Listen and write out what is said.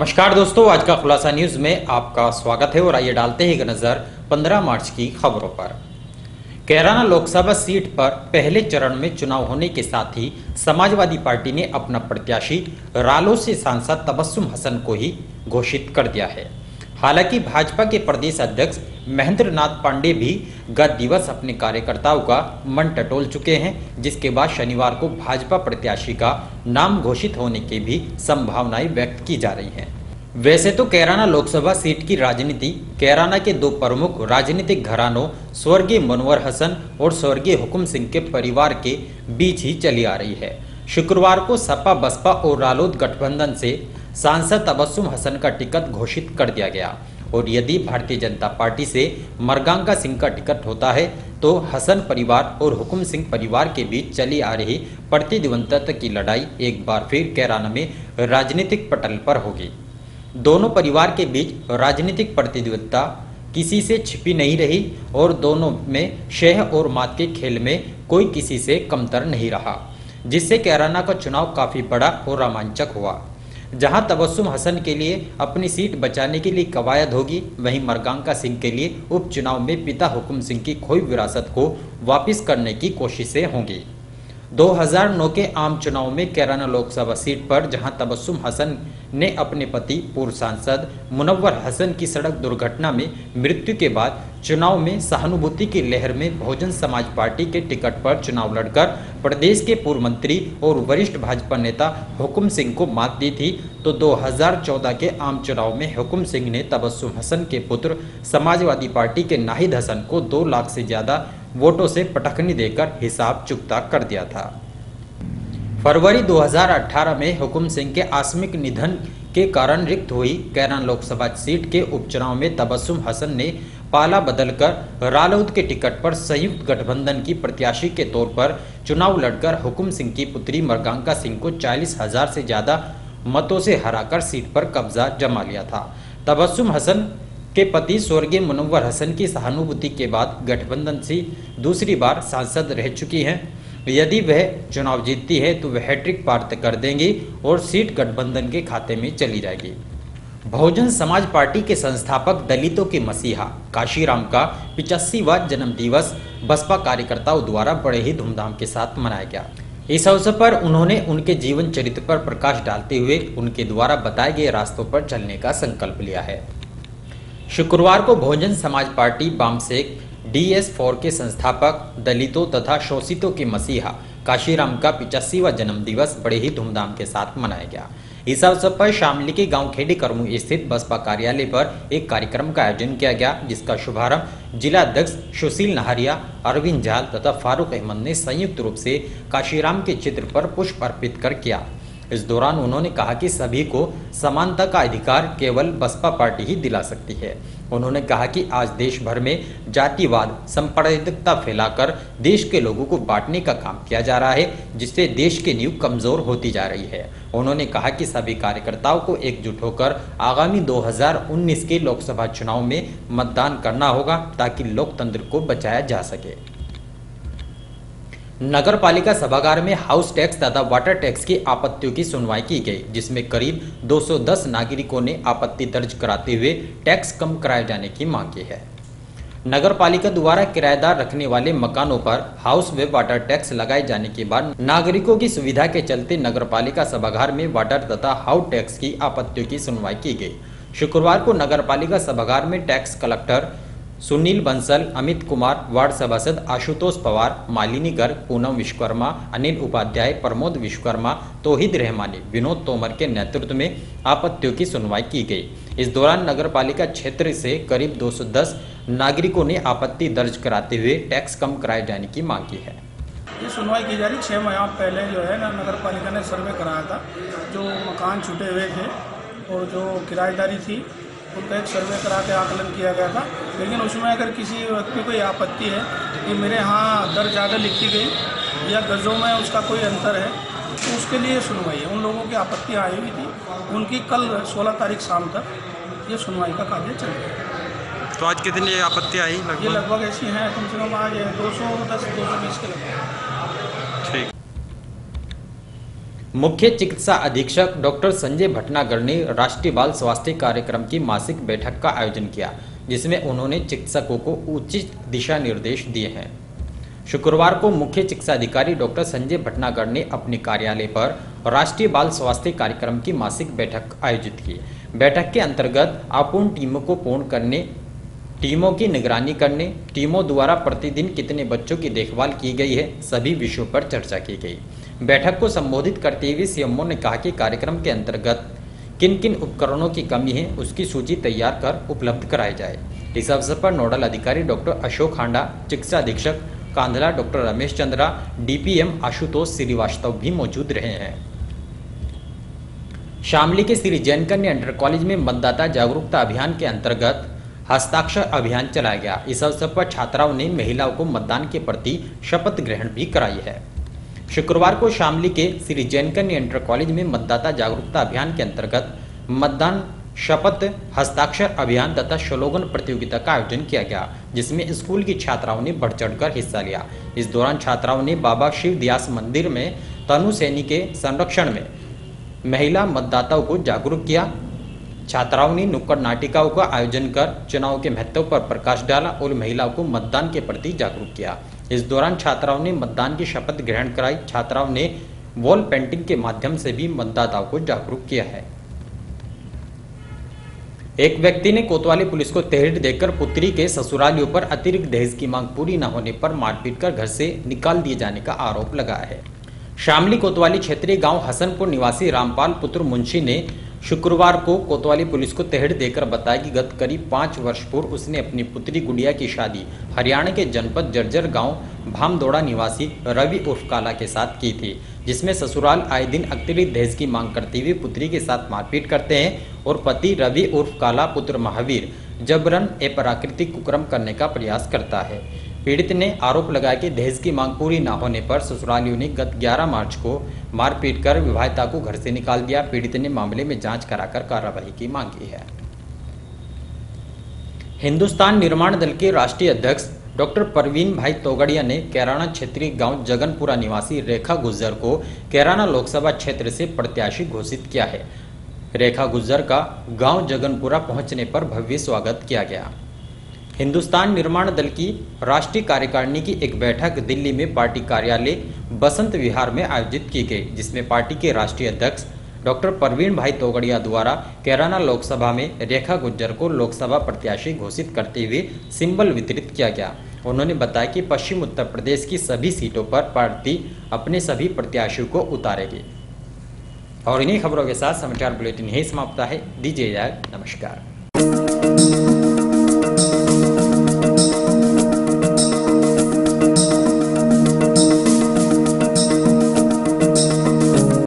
नमस्कार दोस्तों, आज का खुलासा न्यूज में आपका स्वागत है और आइए डालते हैं एक नजर 15 मार्च की खबरों पर। कैराना लोकसभा सीट पर पहले चरण में चुनाव होने के साथ ही समाजवादी पार्टी ने अपना प्रत्याशी रालोद से सांसद तबस्सुम हसन को ही घोषित कर दिया है। हालांकि भाजपा के प्रदेश अध्यक्ष महेंद्र नाथ पांडे भी गत दिवस अपने कार्यकर्ताओं का मन टटोल चुके हैं, जिसके बाद शनिवार को भाजपा प्रत्याशी का नाम घोषित होने की भी संभावनाएं व्यक्त की जा रही हैं। वैसे तो कैराना लोकसभा सीट की राजनीति कैराना के दो प्रमुख राजनीतिक घरानों स्वर्गीय मुनव्वर हसन और स्वर्गीय हुकुम सिंह के परिवार के बीच ही चली आ रही है। शुक्रवार को सपा बसपा और रालोद गठबंधन से सांसद तबस्सुम हसन का टिकट घोषित कर दिया गया और यदि भारतीय जनता पार्टी से मरगांका सिंह का टिकट होता है तो हसन परिवार और हुकुम सिंह परिवार के बीच चली आ रही प्रतिद्वंद्विता की लड़ाई एक बार फिर कैराना में राजनीतिक पटल पर होगी। दोनों परिवार के बीच राजनीतिक प्रतिद्वंद्विता किसी से छिपी नहीं रही और दोनों में शह और मात के खेल में कोई किसी से कमतर नहीं रहा, जिससे कैराना का चुनाव काफी बड़ा और रोमांचक हुआ। जहां तबस्सुम हसन के लिए अपनी सीट बचाने के लिए कवायद होगी, वहीं मरगांका सिंह के लिए उपचुनाव में पिता हुकुम सिंह की खोई विरासत को वापस करने की कोशिशें होंगी। 2009 के आम चुनाव में कैराना लोकसभा सीट पर जहां तबस्सुम हसन ने अपने पति पूर्व सांसद मुनव्वर हसन की सड़क दुर्घटना में मृत्यु के बाद चुनाव में सहानुभूति की लहर में बहुजन समाज पार्टी के टिकट पर चुनाव लड़कर प्रदेश के पूर्व मंत्री और वरिष्ठ भाजपा नेता हुकुम सिंह को मात दी थी, तो 2014 के आम चुनाव में हुकुम सिंह ने तबस्सुम हसन के पुत्र समाजवादी पार्टी के नाहिद हसन को 2 लाख से ज्यादा वोटों से पटखनी देकर हिसाब चुकता कर दिया था। फरवरी 2018 में हुकुम सिंह के आकस्मिक निधन के कारण रिक्त हुई कैराना लोकसभा सीट के उपचुनाव में तबस्सुम हसन ने पाला बदलकर रालोद के टिकट पर संयुक्त गठबंधन की प्रत्याशी के तौर पर चुनाव लड़कर हुकुम सिंह की पुत्री मरगांका सिंह को 40,000 से ज्यादा मतों से हराकर सीट पर कब्जा जमा लिया था। तबस्सुम हसन के पति स्वर्गीय मुनव्वर हसन की सहानुभूति के बाद गठबंधन से दूसरी बार सांसद रह चुकी हैं। यदि वह चुनाव जीतती है तो वह हैट्रिक प्राप्त कर देंगी और सीट गठबंधन के खाते में चली जाएगी। बहुजन समाज पार्टी के संस्थापक दलितों के मसीहा काशीराम का 85वां जन्म दिवस बसपा कार्यकर्ताओं द्वारा बड़े ही धूमधाम के साथ मनाया गया। इस अवसर पर उन्होंने उनके जीवन चरित्र पर प्रकाश डालते हुए उनके द्वारा बताए गए रास्तों पर चलने का संकल्प लिया है। शुक्रवार को बहुजन समाज पार्टी वामसेक DS4 के संस्थापक दलितों तथा शोषितों के मसीहा काशीराम का 85वां जन्म दिवस बड़े ही धूमधाम के साथ मनाया गया। इस अवसर पर शामली के गांव खेड़ी करमू स्थित बसपा कार्यालय पर एक कार्यक्रम का आयोजन किया गया, जिसका शुभारंभ जिला अध्यक्ष सुशील नहरिया, अरविंद जाल तथा फारूक अहमद ने संयुक्त रूप से काशीराम के चित्र पर पुष्प अर्पित कर किया। इस दौरान उन्होंने कहा कि सभी को समानता का अधिकार केवल बसपा पार्टी ही दिला सकती है। उन्होंने कहा कि आज देश भर में जातिवाद सांप्रदायिकता फैलाकर देश के लोगों को बांटने का काम किया जा रहा है, जिससे देश की नींव कमजोर होती जा रही है। उन्होंने कहा कि सभी कार्यकर्ताओं को एकजुट होकर आगामी 2019 के लोकसभा चुनाव में मतदान करना होगा ताकि लोकतंत्र को बचाया जा सके। नगर पालिका सभागार में हाउस टैक्स तथा वाटर टैक्स की आपत्तियों की सुनवाई की गई, जिसमें करीब 210 नागरिकों ने आपत्ति दर्ज कराते हुए टैक्स कम कराए जाने की मांग की है। नगर पालिका द्वारा किराएदार रखने वाले मकानों पर हाउस व वाटर टैक्स लगाए जाने के बाद नागरिकों की सुविधा के चलते नगर पालिका सभागार में वाटर तथा हाउस टैक्स की आपत्तियों की सुनवाई की गई। शुक्रवार को नगर पालिका सभागार में tax collector Sunil Bansal, Amit Kumar, ward सभासद आशुतोष पवार, मालिनी गर्ग, पूनम विश्वकर्मा, अनिल उपाध्याय, प्रमोद विश्वकर्मा, तौहीद रहमानी, विनोद तोमर के नेतृत्व में आपत्तियों की सुनवाई की गई। इस दौरान नगर पालिका क्षेत्र से करीब 210 नागरिकों ने आपत्ति दर्ज कराते हुए टैक्स कम कराए जाने की मांग की है। ये सुनवाई की जा रही 6 माह पहले जो है ना नगर पालिका ने सर्वे कराया था, जो मकान छूटे हुए थे और जो किराएदारी थी उनका एक सर्वे करा के आकलन किया गया था। लेकिन उसमें अगर किसी व्यक्ति को आपत्ति है कि मेरे यहाँ दर ज़्यादा लिखी गई या गज़ों में उसका कोई अंतर है, तो उसके लिए सुनवाई है। उन लोगों की आपत्ति आई हुई थी, उनकी कल 16 तारीख शाम तक ये सुनवाई का कार्य चल रहा है। तो आज कितनी आपत्ति आई? ये लगभग ऐसी हैं, कम से कम आज 210-220 के लगभग। ठीक। मुख्य चिकित्सा अधीक्षक डॉक्टर संजय भटनागर ने राष्ट्रीय बाल स्वास्थ्य कार्यक्रम की मासिक बैठक का आयोजन किया, जिसमें उन्होंने चिकित्सकों को उचित दिशा निर्देश दिए हैं। शुक्रवार को मुख्य चिकित्सा अधिकारी डॉक्टर संजय भटनागर ने अपने कार्यालय पर राष्ट्रीय बाल स्वास्थ्य कार्यक्रम की मासिक बैठक आयोजित की। बैठक के अंतर्गत अपूर्ण टीमों को पूर्ण करने, टीमों की निगरानी करने, टीमों द्वारा प्रतिदिन कितने बच्चों की देखभाल की गई है, सभी विषयों पर चर्चा की गई। बैठक को संबोधित करते हुए सीएमओ ने कहा कि कार्यक्रम के अंतर्गत किन किन उपकरणों की कमी है उसकी सूची तैयार कर उपलब्ध कराई जाए। इस अवसर पर नोडल अधिकारी डॉक्टर अशोक हांडा, चिकित्सा अधीक्षक कांधला डॉक्टर रमेश चंद्रा, डीपीएम आशुतोष श्रीवास्तव भी मौजूद रहे हैं। शामली के श्री जैन कन्या इंटर कॉलेज में मतदाता जागरूकता अभियान के अंतर्गत हस्ताक्षर अभियान चलाया गया। इस अवसर पर छात्राओं ने महिलाओं को मतदान के प्रति शपथ ग्रहण भी कराई है। शुक्रवार को शामली के श्री जैन कन्या इंटर कॉलेज में मतदाता जागरूकता अभियान के अंतर्गत मतदान, शपथ, हस्ताक्षर अभियान तथा स्लोगन प्रतियोगिता का आयोजन किया गया, जिसमें स्कूल की छात्राओं ने बढ़ चढ़कर हिस्सा लिया। इस दौरान छात्राओं ने बाबा शिव दयास मंदिर में तनु सैनी के संरक्षण में महिला मतदाताओं को जागरूक किया। छात्राओं ने नुक्कड़ नाटिकाओं का आयोजन कर चुनाव के महत्व पर प्रकाश डाला और महिलाओं को मतदान के प्रति जागरूक किया। इस दौरान छात्राओं ने मतदान की शपथ ग्रहण कराई। छात्राओं ने वॉल पेंटिंग के माध्यम से भी मतदाताओं को जागरूक किया है। एक व्यक्ति ने कोतवाली पुलिस को तहरीर देकर पुत्री के ससुरालियों पर अतिरिक्त दहेज की मांग पूरी न होने पर मारपीट कर घर से निकाल दिए जाने का आरोप लगाया है। शामली कोतवाली क्षेत्रीय गांव हसनपुर निवासी रामपाल पुत्र मुंशी ने शुक्रवार को कोतवाली पुलिस को तहरीर देकर बताया कि गत करीब 5 वर्ष पूर्व उसने अपनी पुत्री गुड़िया की शादी हरियाणा के जनपद जर्जर गांव भामदोड़ा निवासी रवि उर्फ काला के साथ की थी, जिसमें ससुराल आए दिन अतिरिक्त दहेज की मांग करते हुए पुत्री के साथ मारपीट करते हैं और पति रवि उर्फ काला पुत्र महावीर जबरन अप्राकृतिक कुकर्म करने का प्रयास करता है। पीड़ित ने आरोप लगाया कि दहेज की मांग पूरी न होने पर ससुरालियों ने गत 11 मार्च को मारपीट कर विवाहिता को घर से निकाल दिया। पीड़ित ने मामले में जांच कराकर कार्रवाई की मांग की है। हिंदुस्तान निर्माण दल के राष्ट्रीय अध्यक्ष डॉक्टर परवीन भाई तोगड़िया ने कैराना क्षेत्रीय गांव जगनपुरा निवासी रेखा गुज्जर को कैराना लोकसभा क्षेत्र से प्रत्याशी घोषित किया है। रेखा गुज्जर का गांव जगनपुरा पहुंचने पर भव्य स्वागत किया गया। हिंदुस्तान निर्माण दल की राष्ट्रीय कार्यकारिणी की एक बैठक दिल्ली में पार्टी कार्यालय बसंत विहार में आयोजित की गई, जिसमें पार्टी के राष्ट्रीय अध्यक्ष डॉक्टर परवीन भाई तोगड़िया द्वारा कैराना लोकसभा में रेखा गुज्जर को लोकसभा प्रत्याशी घोषित करते हुए सिंबल वितरित किया गया। उन्होंने बताया कि पश्चिम उत्तर प्रदेश की सभी सीटों पर पार्टी अपने सभी प्रत्याशियों को उतारेगी। और इन्हीं खबरों के साथ समाचार बुलेटिन यही समाप्त है। दीजिए इजाजत, नमस्कार।